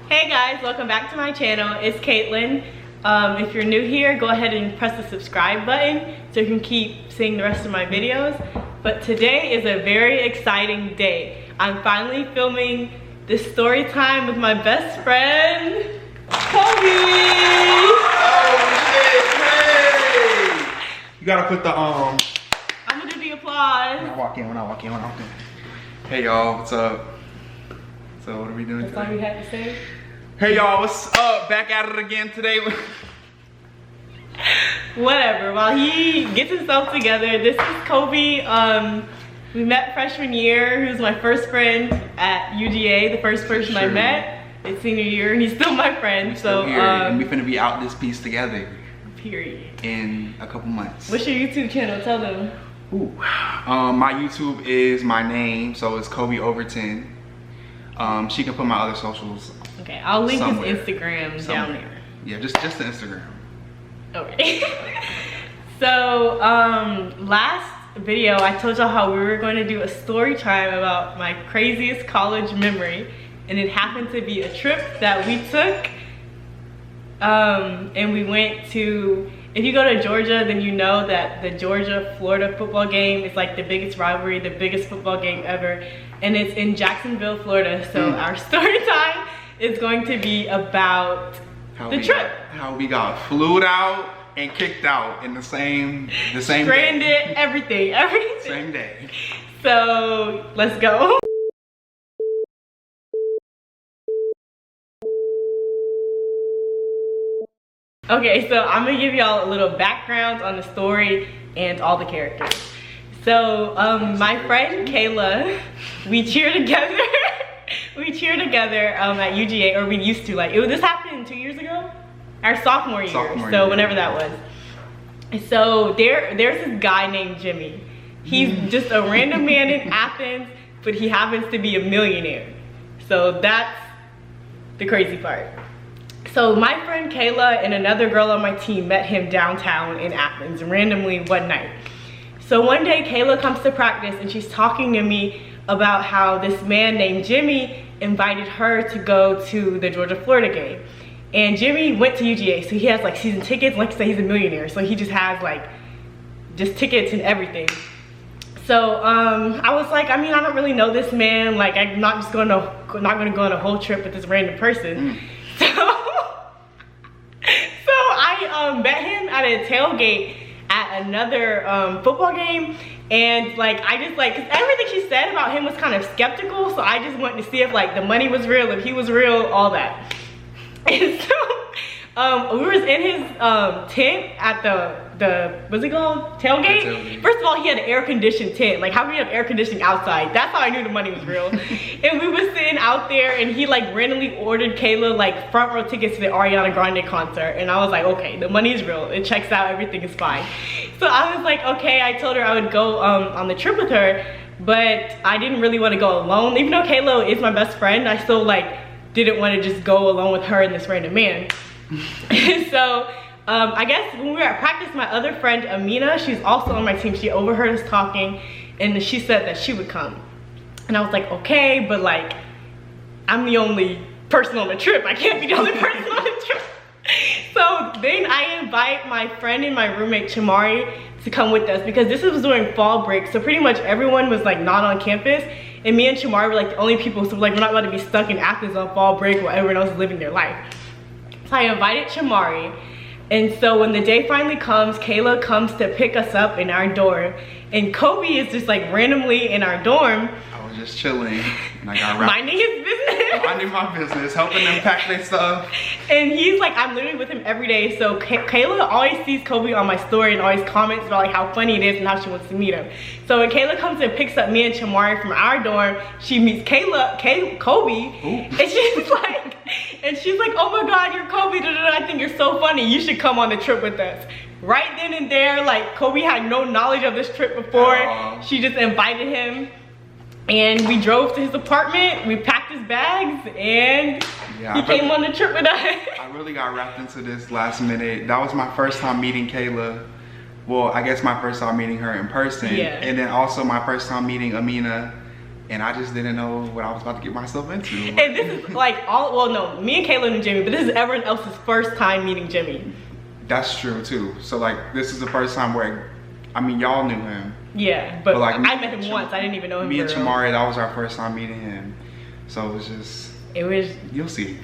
Hey guys, welcome back to my channel. It's Caitlin. If you're new here, go ahead and press the subscribe button so you can keep seeing the rest of my videos. But today is a very exciting day. I'm finally filming this story time with my best friend, Kobe. Oh shit, hey! You gotta put the I'm gonna do the applause. When I walk in. Hey y'all, what's up? So what are we doing That's today? all you had to say? Hey y'all, what's up? Back at it again today. Whatever, while he gets himself together, this is Kobe. We met freshman year. He was my first friend at UGA, the first person I met. It's senior year, and he's still my friend. So and we finna be out this piece together. Period. In a couple months. What's your YouTube channel? Tell them. Ooh. My YouTube is my name, so it's Kobe Overton. She can put my other socials. Okay, I'll link somewhere. his Instagram down there. Yeah, just the Instagram. Okay. So last video I told y'all how we were going to do a story time about my craziest college memory, and it happened to be a trip that we took. And we went to, if you go to Georgia, then you know that the Georgia-Florida football game is like the biggest rivalry, the biggest football game ever. And it's in Jacksonville, Florida. So our story time is going to be about the trip. How we got flued out and kicked out in the same Stranded, day. everything. Same day. So let's go. Okay, so I'm gonna give y'all a little background on the story and all the characters. So my friend Kayla, we cheer together. We cheer together at UGA, or we used to. Like this happened 2 years ago, our sophomore year. So whenever that was. So there's this guy named Jimmy. He's just a random man in Athens, but he happens to be a millionaire. So that's the crazy part. So my friend Kayla and another girl on my team met him downtown in Athens randomly one night. So one day Kayla comes to practice and she's talking to me about how this man named Jimmy invited her to go to the Georgia-Florida game. And Jimmy went to UGA, so he has like season tickets. Like I said, he's a millionaire, so he just has like just tickets and everything. So I was like, I mean, I don't really know this man. Like I'm not gonna go on a whole trip with this random person. So I met him at a tailgate at another football game, and like I just like, cause everything she said about him was kind of skeptical, so I just wanted to see if like the money was real, if he was real, all that. And so we was in his tent at the what's it called, tailgate? First of all, he had an air-conditioned tent. Like, how can you have air conditioning outside? That's how I knew the money was real. And we was sitting out there, and he like randomly ordered Kayla like front row tickets to the Ariana Grande concert. And I was like, okay, the money is real. It checks out. Everything is fine. So I was like, okay. I told her I would go on the trip with her, but I didn't really want to go alone. Even though Kayla is my best friend, I still like didn't want to just go alone with her and this random man. So I guess when we were at practice, my other friend Amina, she's also on my team, she overheard us talking and she said that she would come. And I was like, okay, but like I'm the only person on the trip. I can't be the only person on the trip. So then I invite my friend and my roommate Chamari to come with us, because this was during fall break, so pretty much everyone was like not on campus, and me and Chamari were like the only people, so like we're not about to be stuck in Athens on fall break while everyone else is living their life. So I invited Chamari, and so when the day finally comes, Kayla comes to pick us up in our dorm, and Kobe is just like randomly in our dorm. I was just chilling, and I got wrapped. Minding his business. Minding my business, helping them pack their stuff. And he's like, I'm literally with him every day. So Kayla always sees Kobe on my story and always comments about like how funny it is and how she wants to meet him. So when Kayla comes and picks up me and Chamari from our dorm, she meets Kobe. Ooh. And she's like, oh my God, you're Kobe. I think you're so funny. You should come on the trip with us. Right then and there, like Kobe had no knowledge of this trip before. She just invited him. And we drove to his apartment, we packed his bags, and he came on the trip with us. I really got wrapped into this last minute. That was my first time meeting Kayla. Well, I guess my first time meeting her in person. Yeah. And then also my first time meeting Amina. and I just didn't know what I was about to get myself into. And this is like well, no, me and Kayla knew Jimmy, but this is everyone else's first time meeting Jimmy. That's true too. So like, this is the first time where, I mean, y'all knew him. Yeah, but like, I met him once. I didn't even know him. Me and Chamari, that was our first time meeting him. So it was just. It was. You'll see.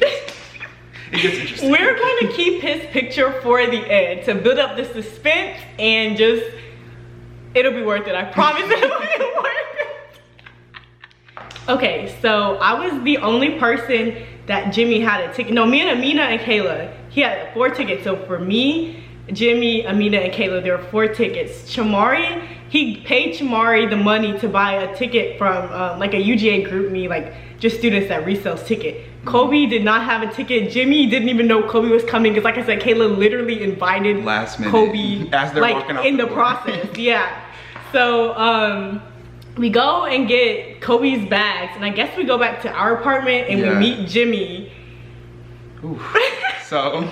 It gets interesting. We're going to keep his picture for the end to build up the suspense and just. It'll be worth it. I promise it'll be worth it. Okay, so I was the only person that Jimmy had a ticket. No, me and Amina and Kayla. He had 4 tickets. So for me, Jimmy, Amina, and Kayla, there were 4 tickets. Chamari, he paid Chamari the money to buy a ticket from like a UGA group me, like just students that resells ticket. Kobe did not have a ticket. Jimmy didn't even know Kobe was coming because like I said, Kayla literally invited last minute Kobe as they're like walking out in the door. process. Yeah. So we go and get Kobe's bags, and I guess we go back to our apartment and we meet Jimmy. Oof. So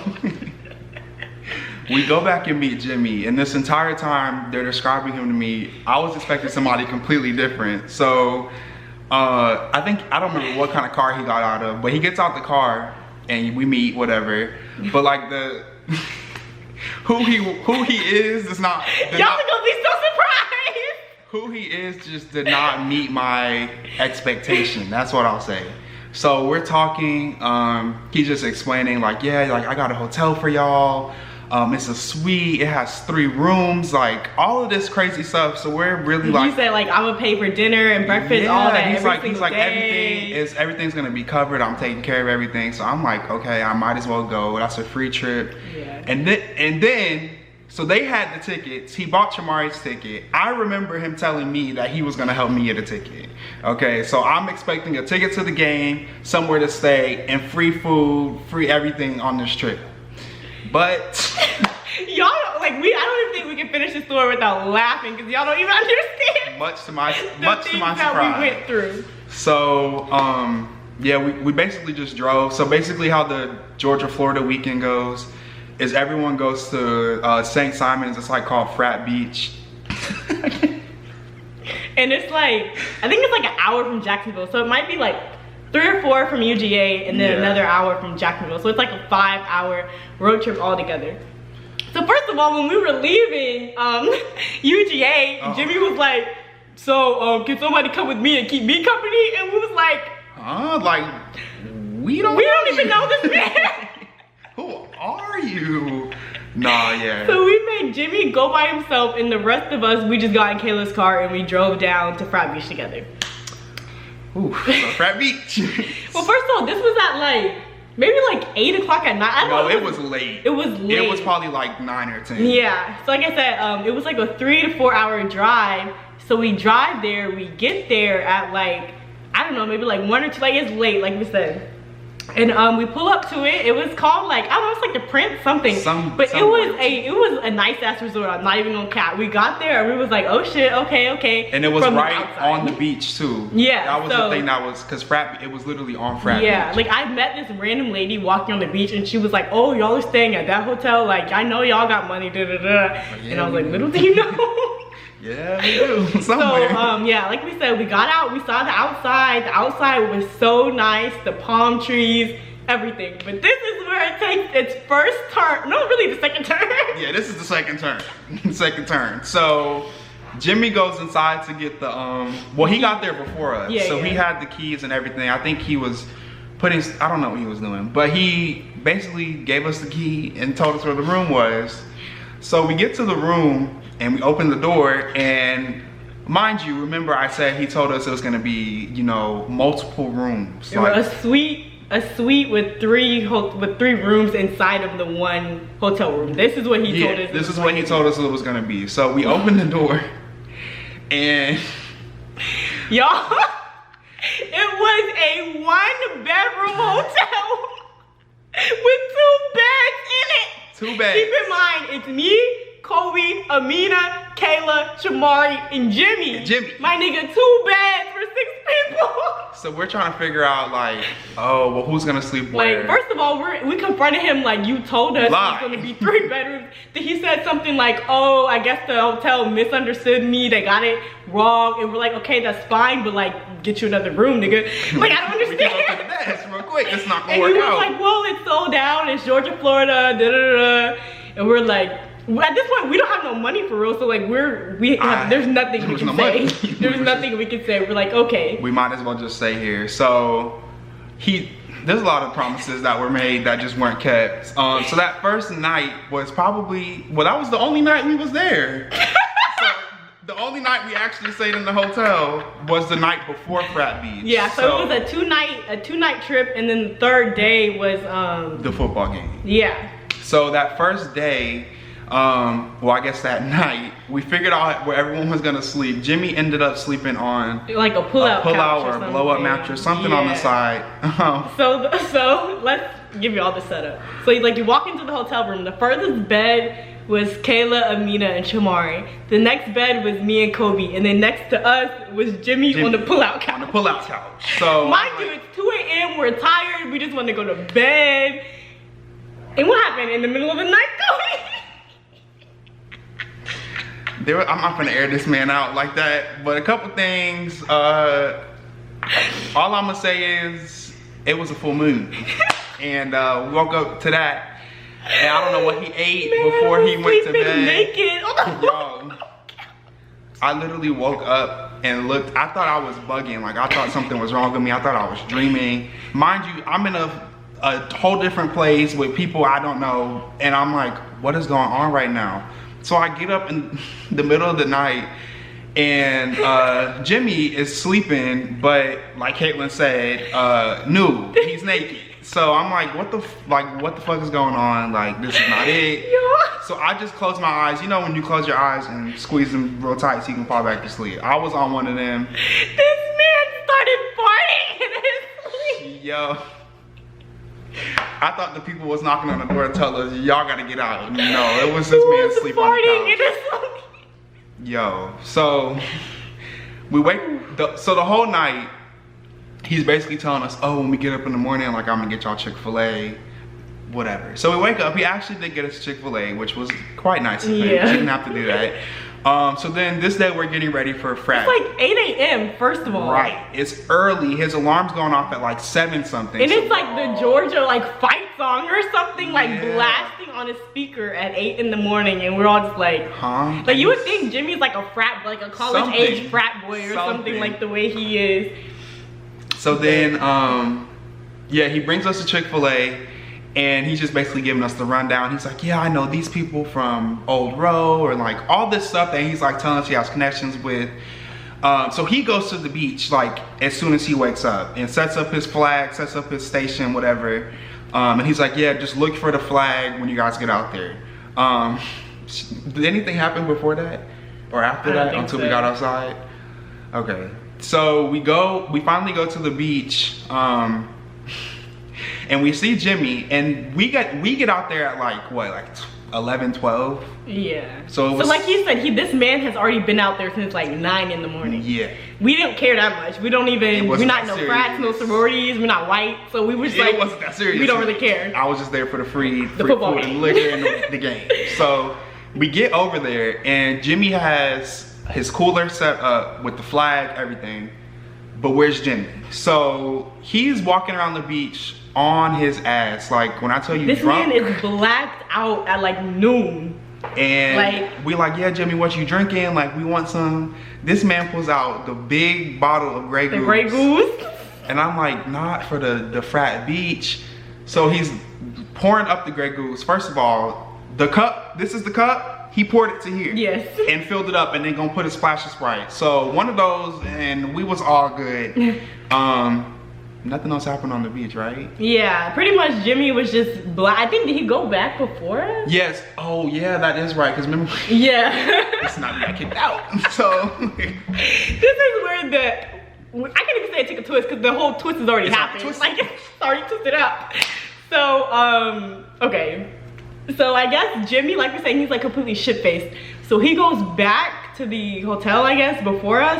we go back and meet Jimmy, and this entire time they're describing him to me, I was expecting somebody completely different. So I don't remember what kind of car he got out of, but he gets out the car and we meet, whatever. But like the who he is does not. Y'all are gonna be so surprised. Who he is just did not meet my expectation. That's what I'll say. So we're talking, he's just explaining like, yeah, like I got a hotel for y'all. It's a suite, it has 3 rooms, like all of this crazy stuff. So we're really like. He said like, I'm gonna pay for dinner and breakfast, all that he's every like day. everything's gonna be covered. I'm taking care of everything. So I'm like, okay, I might as well go. That's a free trip. Yeah. And then, so they had the tickets. He bought Chamari's ticket. I remember him telling me that he was gonna help me get a ticket. Okay, so I'm expecting a ticket to the game, somewhere to stay, and free food, free everything on this trip. But y'all like I don't even think we can finish the story without laughing because y'all don't even understand. Much to my surprise. That we went through. So yeah, we basically just drove. So basically, how the Georgia-Florida weekend goes is everyone goes to St. Simon's. It's like called Frat Beach. And it's like, I think it's like an hour from Jacksonville. So it might be like 3 or 4 from UGA and then another hour from Jacksonville. So it's like a 5-hour road trip altogether. So first of all, when we were leaving UGA, Jimmy was like, so can somebody come with me and keep me company? And we was like, like, we don't even know this man. Who are you? Nah, yeah. So we made Jimmy go by himself, and the rest of us, we just got in Kayla's car and we drove down to Frat Beach together. Ooh, so Frat Beach. Well, first of all, this was at like, maybe like 8 o'clock at night. I don't know. It was late. It was late. It was probably like 9 or 10. Yeah, so like I said, it was like a 3 to 4 hour drive. So we drive there, we get there at like, I don't know, maybe like 1 or 2, like it's late, like we said. And we pull up to it. It was called like, I don't know, it's like the Prince something. It was a nice ass resort. I'm not even gonna cap. We got there and we was like, oh shit, okay. And it was right on the beach too. Yeah. That was the thing that was, cause it was literally on Frat Beach. Yeah, like I met this random lady walking on the beach and she was like, oh, y'all are staying at that hotel. Like I know y'all got money, da da da. And I was like, little do you know. Yeah, we do. Somewhere. So yeah, like we said, we got out, we saw the outside. The outside was so nice, the palm trees, everything. But this is where it takes its first turn. No, really the second turn. Yeah, this is the second turn. Second turn. So Jimmy goes inside to get the well, he got there before us. Yeah, so he had the keys and everything. I think he was putting, I don't know what he was doing, but he basically gave us the key and told us where the room was. So we get to the room and we open the door, and mind you, remember I said he told us it was gonna be, you know, multiple rooms. Like a suite with three rooms inside of the one hotel room. This is what he told us. This is what he told us it was gonna be. So we opened the door, and y'all, it was a 1-bedroom hotel with 2 beds in it. 2 beds. Keep in mind, it's me, Kobe, Amina, Kayla, Chamari, and Jimmy. My nigga, 2 beds for 6 people. So we're trying to figure out like, oh, well, who's gonna sleep where? Like, first of all, we confronted him like, you told us it was gonna be 3 bedrooms. Then he said something like, oh, I guess the hotel misunderstood me. They got it wrong. And we're like, okay, that's fine, but like, get you another room, nigga. Like, I don't We can understand. go to the desk real quick. It's not gonna And work he was out. like, well, it's sold out. It's Georgia, Florida, da da da. And we're like, at this point, we don't have no money for real. So like, there's nothing we can say. There's nothing we can say. We're like, okay. We might as well just stay here. So there's a lot of promises that were made that just weren't kept. So that first night was probably, well, that was the only night we was there. So the only night we actually stayed in the hotel was the night before frat beach. Yeah, so it was a two night trip, and then the third day was the football game. Yeah. So that first day, well, I guess that night, we figured out where everyone was gonna sleep. Jimmy ended up sleeping on like a pull-out or a blow-up mattress, something on the side. So let's give you all the setup. So like, you walk into the hotel room. The furthest bed was Kayla, Amina, and Shamari. The next bed was me and Kobe, and then next to us was Jimmy on the pull-out couch. On the pull-out couch. So mind you, it's 2 a.m. We're tired. We just want to go to bed. And what happened in the middle of the night, Kobe? I'm not gonna air this man out like that, but a couple things. All I'm gonna say is it was a full moon, and we woke up to that, and I don't know what he ate before he went to bed. Naked. Yo, I literally woke up and looked. I thought I was bugging. Like, I thought something was wrong with me. I thought I was dreaming. Mind you, I'm in a whole different place with people I don't know, and I'm like, what is going on right now? So I get up in the middle of the night, and Jimmy is sleeping, but like Caitlin said, nude. He's naked. So I'm like, what the fuck is going on? Like, this is not it. So I just close my eyes. You know when you close your eyes and squeeze them real tight so you can fall back to sleep. I was on one of them. This man started farting in his sleep. Yo. I thought the people was knocking on the door to tell us, y'all gotta get out. No, it was this man sleep on the couch. Yo, so the whole night, he's basically telling us, oh, when we get up in the morning, like, I'm gonna get y'all Chick-fil-A, whatever. So we wake up, he actually did get us Chick-fil-A, which was quite nice of him. Yeah. He didn't have to do that. So then this day we're getting ready for a frat. It's like 8 a.m. first of all. Right, it's early. His alarm's going off at like 7 something. And it's like the Georgia like fight song or something, like blasting on a speaker at 8 in the morning, and we're all just like, huh? Like, you would think Jimmy's like a frat, like a college age frat boy or something, like the way he is. So then, yeah, he brings us to Chick-fil-A, and he's just basically giving us the rundown. He's like, yeah, I know these people from Old Row, or like all this stuff that he's like telling us he has connections with. So he goes to the beach like as soon as he wakes up and sets up his flag, sets up his station, whatever. And he's like, yeah, just look for the flag when you guys get out there. Did anything happen before that or after that until we got outside? Okay, so we finally go to the beach. And we see Jimmy, and we get out there at like what, like 11, 12? Yeah. So like he said, this man has already been out there since like 9 in the morning. Yeah. We didn't care that much. We don't even, we're not no frats, no sororities, we're not white. So we were just like, it wasn't that serious. We don't really care. I was just there for the free football food game. and liquor and the game. So we get over there, and Jimmy has his cooler set up with the flag, everything. But where's Jimmy? So he's walking around the beach on his ass. Like, when I tell you, this drunk, man is blacked out at like noon. And like, we like, yeah, Jimmy, what you drinking? Like, we want some. This man pulls out the big bottle of Grey Goose. The Grey Goose? And I'm like, not for the frat beach. So he's pouring up the Grey Goose. First of all, the cup, this is the cup. He poured it to here. Yes. And filled it up, and then gonna put a splash of Sprite. So one of those, and we was all good. Nothing else happened on the beach, right? Yeah, pretty much Jimmy was just black. I think, did he go back before us? Yes. Oh yeah, that is right. Cause remember, yeah. it's not got kicked out. So this is where I can't even say it took a twist because the whole twist has already happened. Like, it's already twisted up. So okay. So I guess Jimmy, like we're saying, he's like completely shit-faced. So he goes back to the hotel, I guess, before us.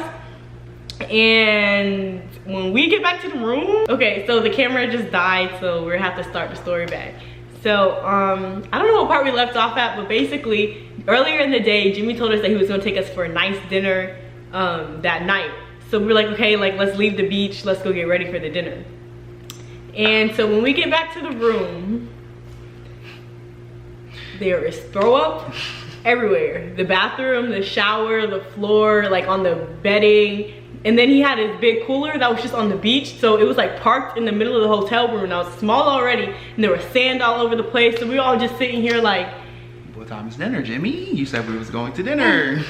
And when we get back to the room, okay, so the camera just died, so we're gonna have to start the story back. So I don't know what part we left off at, but basically earlier in the day, Jimmy told us that he was gonna take us for a nice dinner that night. So we're like, okay, like let's leave the beach, let's go get ready for the dinner. And so when we get back to the room, there is throw up everywhere. The bathroom, the shower, the floor, like on the bedding. And then he had his big cooler that was just on the beach. So it was like parked in the middle of the hotel room, and I was small already, and there was sand all over the place. So we were all just sitting here like, what time is dinner, Jimmy? You said we was going to dinner.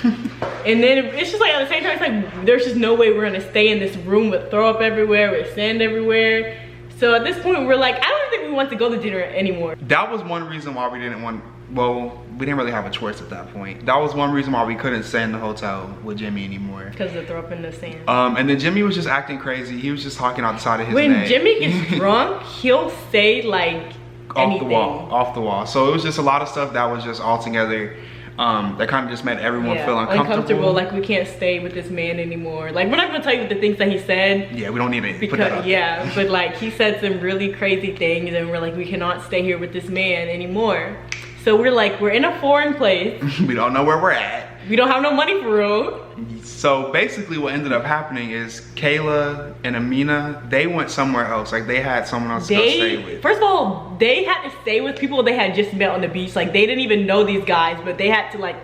And then it's just like at the same time, it's like there's just no way we're gonna stay in this room with throw up everywhere, with sand everywhere. So at this point we're like, I don't think we want to go to dinner anymore. That was one reason why we didn't want, well, we didn't really have a choice at that point. That was one reason why we couldn't stay in the hotel with Jimmy anymore. Because of the throw up in the sand. And then Jimmy was just acting crazy. He was just talking out the side of his neck. When Jimmy gets drunk, he'll say like anything. Off the wall. So it was just a lot of stuff that was just all together. That kind of just made everyone feel uncomfortable. Like we can't stay with this man anymore. Like we're not gonna tell you the things that he said. Yeah, we don't need to because, put that up. Yeah, but like he said some really crazy things, and we're like, we cannot stay here with this man anymore. So we're like, we're in a foreign place. We don't know where we're at. We don't have no money for real. So basically what ended up happening is Kayla and Amina, they went somewhere else. Like they had someone else to go stay with. First of all, they had to stay with people they had just met on the beach. Like they didn't even know these guys, but they had to like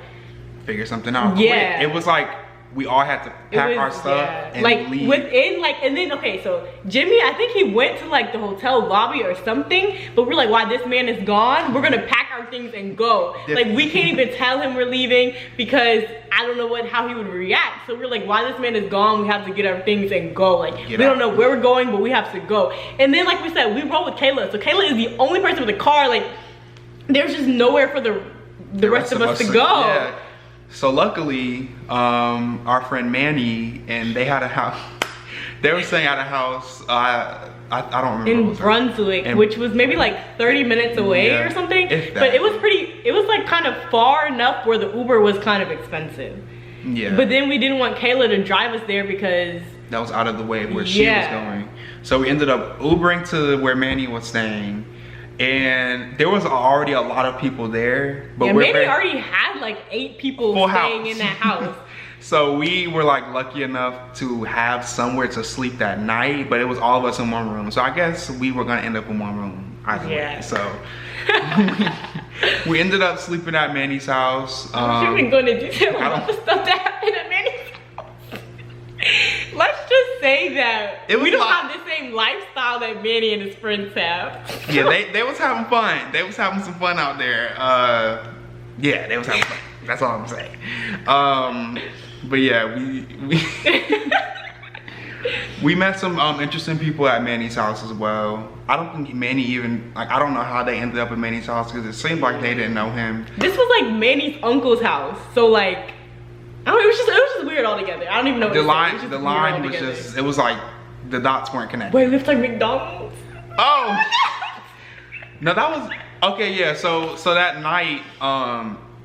figure something out. Yeah. It was like we all had to pack our stuff and like leave. Within like, and then okay, so Jimmy, I think he went to like the hotel lobby or something, but we're like, while this man is gone, we're gonna pack our things and go. Like we can't even tell him we're leaving because I don't know how he would react. So we're like, while this man is gone, we have to get our things and go. Like we don't know where we're going, but we have to go. And then like we said, we rode with Kayla. So Kayla is the only person with a car. Like there's just nowhere for the rest of us to go. Yeah. So luckily, our friend Manny, and they had a house. They were staying at a house. I don't remember. In Brunswick, which was maybe like 30 minutes away or something. But it was it was like kind of far enough where the Uber was kind of expensive. Yeah. But then we didn't want Kayla to drive us there because that was out of the way of where she was going. So we ended up Ubering to where Manny was staying. And there was already a lot of people there. But Manny already had like 8 people staying in that house. So we were like lucky enough to have somewhere to sleep that night, but it was all of us in one room. So I guess we were gonna end up in one room either way. So we ended up sleeping at Manny's house. I'm even going to detail about the stuff that happened at Manny's house. Let's just say that we don't have the same lifestyle that Manny and his friends have. Yeah, they was having fun. They was having some fun out there. Yeah, they was having fun. That's all I'm saying. But yeah, we met some interesting people at Manny's house as well. I don't think Manny even, like, I don't know how they ended up at Manny's house because it seemed like they didn't know him. This was like Manny's uncle's house, so like, I don't know, it was just weird altogether. I don't even know what the line was just, it was like the dots weren't connected. Wait, we have to like McDonald's? Oh! No, that was, okay, yeah, so that night,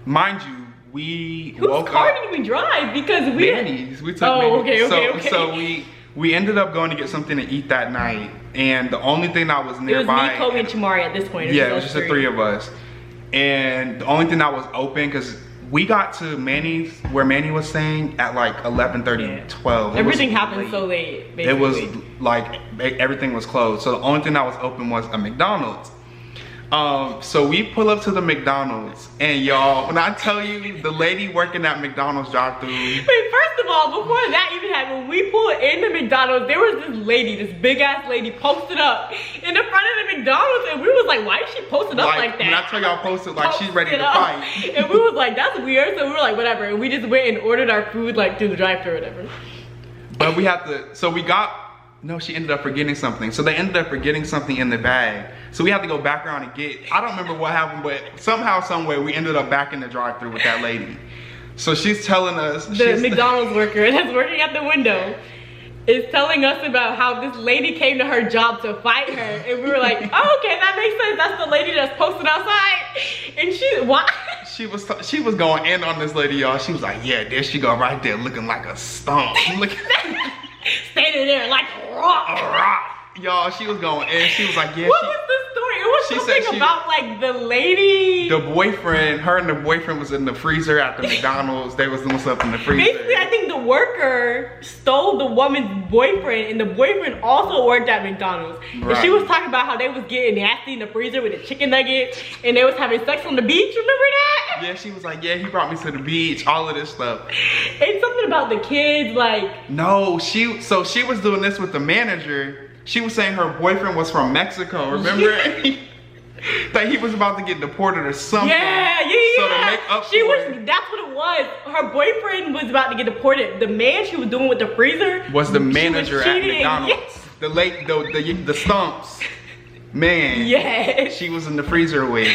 mind you, we woke up. Whose car did we drive? Because we Manny's. We took Manny's. Okay. So we ended up going to get something to eat that night, and the only thing that was nearby. It was me, Kobe, and Chamari at this point. Yeah, it was just the 3 of us, and the only thing that was open because we got to Manny's where Manny was staying at like 11:30, 12. Everything happened so late. Basically. It was like everything was closed, so the only thing that was open was a McDonald's. So we pull up to the McDonald's, and y'all, when I tell you, the lady working at McDonald's drive-thru. Wait, first of all, before that even happened, when we pulled in the McDonald's, there was this lady, this big-ass lady posted up in the front of the McDonald's, and we was like, why is she posted up like that? When I tell y'all posted, like she's ready to fight. And we was like, that's weird, so we were like, whatever, and we just went and ordered our food like through the drive-thru or whatever. But we had to, so we got, no, she ended up forgetting something. So they ended up forgetting something in the bag. So we had to go back around and get, I don't remember what happened, but somehow, someway, we ended up back in the drive-thru with that lady. So she's telling us. The McDonald's worker that's working at the window is telling us about how this lady came to her job to fight her. And we were like, oh, okay, that makes sense. That's the lady that's posted outside. And why? She was going in on this lady, y'all. She was like, yeah, there she go right there looking like a stump. Standing there like a rock. Y'all, she was going in. She was like, yeah. What was the story? It was was She something said about like the lady. The boyfriend, her and the boyfriend was in the freezer at the McDonald's. They was doing stuff in the freezer. Basically, I think the worker stole the woman's boyfriend, and the boyfriend also worked at McDonald's. Right. And she was talking about how they was getting nasty in the freezer with a chicken nugget, and they was having sex on the beach. Remember that? Yeah, she was like, yeah, he brought me to the beach, all of this stuff. And something about the kids, like. No, she was doing this with the manager. She was saying her boyfriend was from Mexico, remember? That he was about to get deported or something. Yeah. So to make up for it, that's what it was. Her boyfriend was about to get deported. The man she was doing with the freezer was the manager at McDonald's. Yes. The stumps. Man. Yes. She was in the freezer with.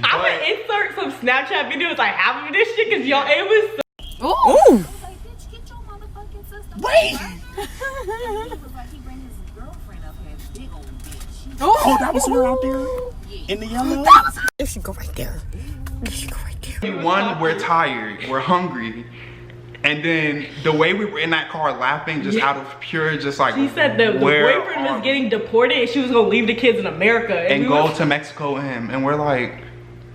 I'm gonna insert some Snapchat videos I have of this shit because y'all, it was so. Ooh. Wait! Oh, that was her out there in the yellow? There she go right there. There she go right there. One, we're tired, we're hungry. And then the way we were in that car laughing just out of pure just like. She said the boyfriend was getting deported and she was gonna leave the kids in America. And go to Mexico with him. And we're like,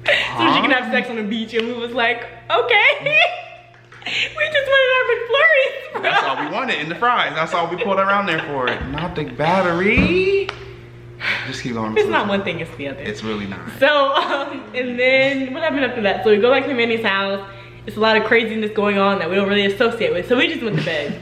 so she can have sex on the beach. And we was like, okay. We just wanted our McFlurries, bro. That's all we wanted in the fries. That's all we pulled around there for. Not the battery. Just keep going. It's not one thing, it's the other. It's really not. So, and then what happened after that? So we go back to Manny's house. It's a lot of craziness going on that we don't really associate with. So we just went to bed.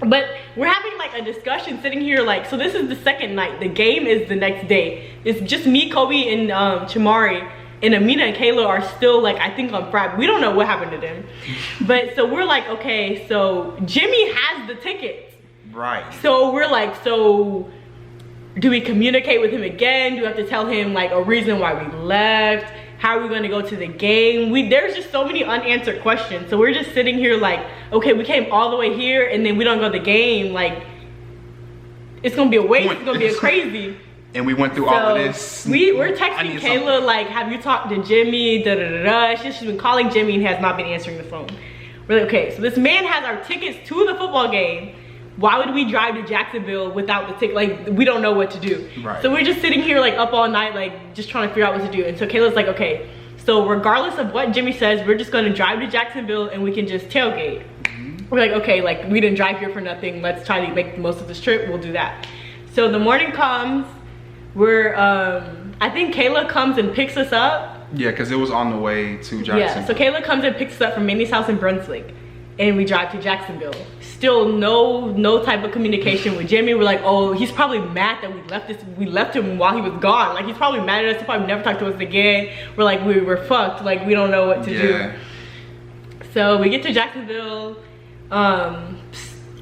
But we're having like a discussion sitting here like, so this is the second night. The game is the next day. It's just me, Kobe, and Chamari. And Amina and Kayla are still like, I think on Friday. We don't know what happened to them. But so we're like, okay, so Jimmy has the tickets. Right. So we're like, so do we communicate with him again? Do we have to tell him like a reason why we left? How are we gonna go to the game? There's just so many unanswered questions. So we're just sitting here like, okay, we came all the way here and then we don't go to the game. Like, it's gonna be a waste, it's gonna be a crazy. And we went through all of this. We're texting Kayla like, have you talked to Jimmy? Da da da da. She's been calling Jimmy and has not been answering the phone. We're like, okay, so this man has our tickets to the football game. Why would we drive to Jacksonville without the ticket? Like, we don't know what to do. Right. So we're just sitting here like up all night, like just trying to figure out what to do. And so Kayla's like, okay, so regardless of what Jimmy says, we're just gonna drive to Jacksonville and we can just tailgate. We're like, okay, like we didn't drive here for nothing. Let's try to make the most of this trip. We'll do that. So the morning comes. We're I think Kayla comes and picks us up. Yeah, because it was on the way to Jacksonville. Yeah, so Kayla comes and picks us up from Minnie's house in Brunswick, and we drive to Jacksonville. Still no type of communication with Jimmy. We're like, oh, he's probably mad that we left him while he was gone. Like, he's probably mad at us. He'll probably never talk to us again. We're like, we're fucked. Like, we don't know what to do. So we get to Jacksonville.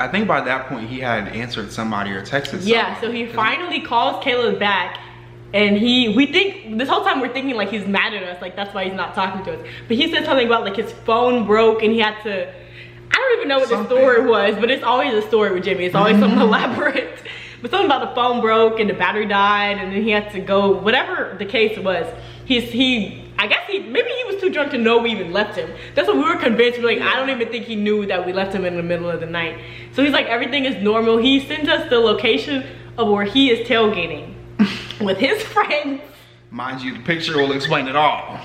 I think by that point he had answered somebody or texted somebody. Yeah, so he finally calls Kayla back, and we think, this whole time we're thinking like he's mad at us, like that's why he's not talking to us. But he said something about like his phone broke and he had to, I don't even know what the story was, but it's always a story with Jimmy. It's always something elaborate. But something about the phone broke and the battery died and then he had to go, whatever the case was. I guess maybe he was too drunk to know we even left him. That's what we were convinced. We're like, I don't even think he knew that we left him in the middle of the night. So he's like, everything is normal. He sends us the location of where he is tailgating with his friends. Mind you, the picture will explain it all.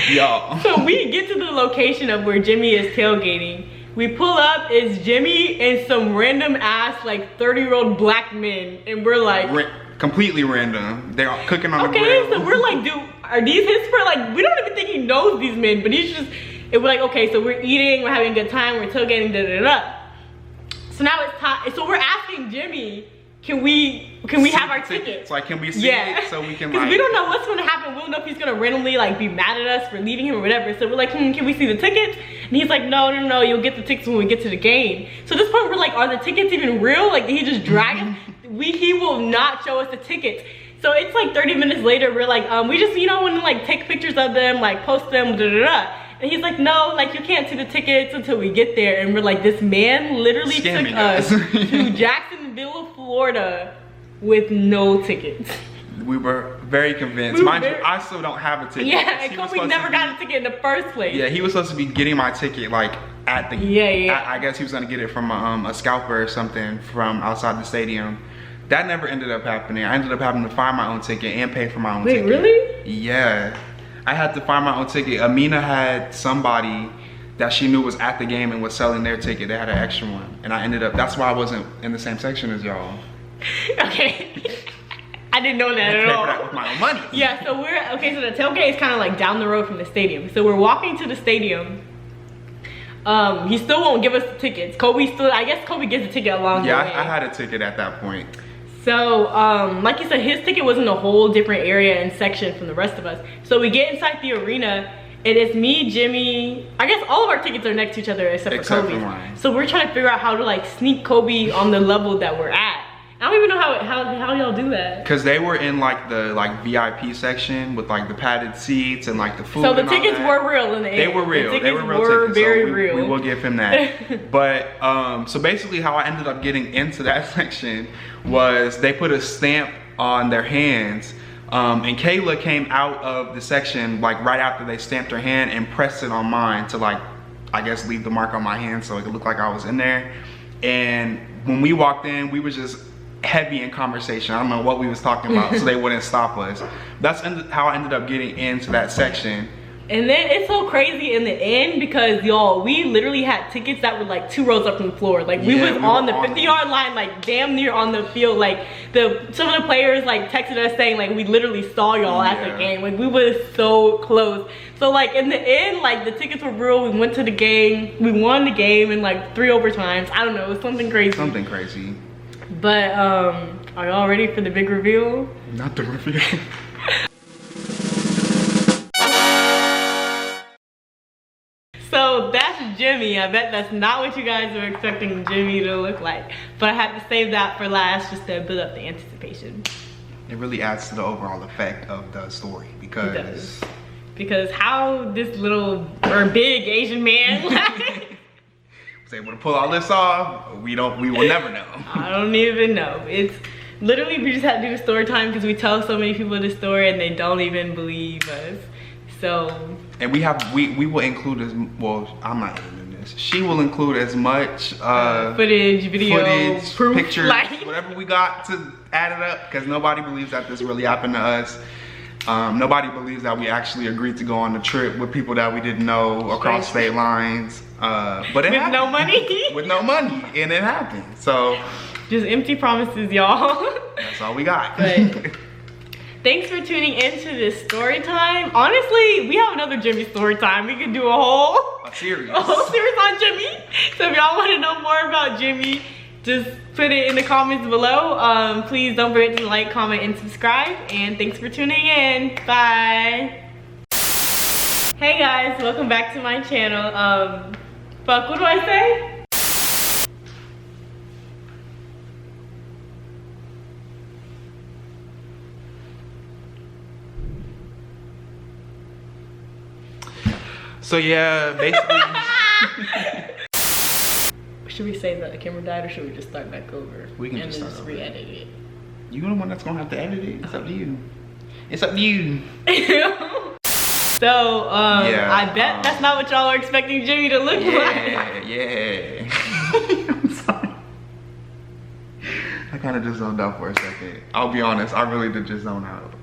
Y'all. So we get to the location of where Jimmy is tailgating. We pull up, it's Jimmy and some random ass like 30-year-old black men. And we're like, completely random. They're cooking on the grill. Okay, so we're like, dude, are these his friends? Like, we don't even think he knows these men, but he's just, we're like, okay, so we're eating, we're having a good time, we're tailgating, da da da. So now it's time, so we're asking Jimmy, can we have our tickets? Like, can we see it so we can like, because we don't know what's gonna happen. We don't know if he's gonna randomly like be mad at us for leaving him or whatever. So we're like, can we see the tickets? And he's like, no, you'll get the tickets when we get to the game. So at this point we're like, are the tickets even real? Like, did he just drag us? He will not show us the tickets. So it's like 30 minutes later, we're like, we just, want to like take pictures of them, like post them, da da da. And he's like, no, like you can't see the tickets until we get there. And we're like, this man literally took us to Jacksonville, Florida with no tickets. We were very convinced. Mind you, I still don't have a ticket. Yeah, and Kobe never got a ticket in the first place. Yeah, he was supposed to be getting my ticket like at the, I guess he was gonna get it from a scalper or something from outside the stadium. That never ended up happening. I ended up having to find my own ticket and pay for my own Wait, ticket. really? Yeah. I had to find my own ticket. Amina had somebody that she knew was at the game and was selling their ticket. They had an extra one. And I ended up, that's why I wasn't in the same section as y'all. Okay. I didn't know that I at paid all. for that with my own money. Yeah, so okay, so the tailgate is kind of like down the road from the stadium. So we're walking to the stadium. He still won't give us the tickets. I guess Kobe gets a ticket along the way. Yeah, I had a ticket at that point. So, like you said, his ticket was in a whole different area and section from the rest of us. So we get inside the arena, and it's me, Jimmy. I guess all of our tickets are next to each other except for Kobe's. For mine. So we're trying to figure out how to like sneak Kobe on the level that we're at. I don't even know how y'all do that. Cause they were in like the VIP section with like the padded seats and like the food. So the and all tickets that. were real in the end. They were real. The They were real tickets. very so real. We will give him that. But so basically, how I ended up getting into that section was they put a stamp on their hands, and Kayla came out of the section like right after they stamped her hand and pressed it on mine to like, I guess, leave the mark on my hand so it could look like I was in there. And when we walked in, we were just heavy in conversation. I don't know what we was talking about, so they wouldn't stop us. That's how I ended up getting into that section. And then it's so crazy in the end because y'all, we literally had tickets that were like 2 rows up from the floor. Like we was on the 50-yard line, like damn near on the field. Like some of the players like texted us saying like we literally saw y'all at the game. Like we was so close. So like in the end, like the tickets were real. We went to the game. We won the game in like 3 overtimes. I don't know, it was something crazy. Something crazy. But are y'all ready for the big reveal? Not the reveal. So that's Jimmy. I bet that's not what you guys were expecting Jimmy to look like. But I had to save that for last just to build up the anticipation. It really adds to the overall effect of the story because It does. Because how this little or big Asian man was able to pull all this off, we will never know. I don't even know. It's literally, we just had to do the story time because we tell so many people the story and they don't even believe us. So, and we will include as well. I'm not editing this. She will include as much footage, video, proof, pictures, like, whatever we got to add it up, because nobody believes that this really happened to us. Nobody believes that we actually agreed to go on the trip with people that we didn't know across state lines. But it happened. No money. With no money, and it happened. So just empty promises, y'all. that's all we got. But thanks for tuning into this story time. Honestly, we have another Jimmy story time. We could do a whole series on Jimmy. So if y'all want to know more about Jimmy, just put it in the comments below. Please don't forget to like, comment, and subscribe. And thanks for tuning in. Bye. Hey guys, welcome back to my channel. Fuck, what do I say? So yeah, basically. Should we say that the camera died or should we just start back over? We can and just then start just over. re-edit it. You're the one that's gonna have to edit it. It's up to you. It's up to you. So, yeah, I bet that's not what y'all are expecting Jimmy to look like. Yeah. I'm sorry. I kind of just zoned out for a second. I'll be honest, I really did just zone out.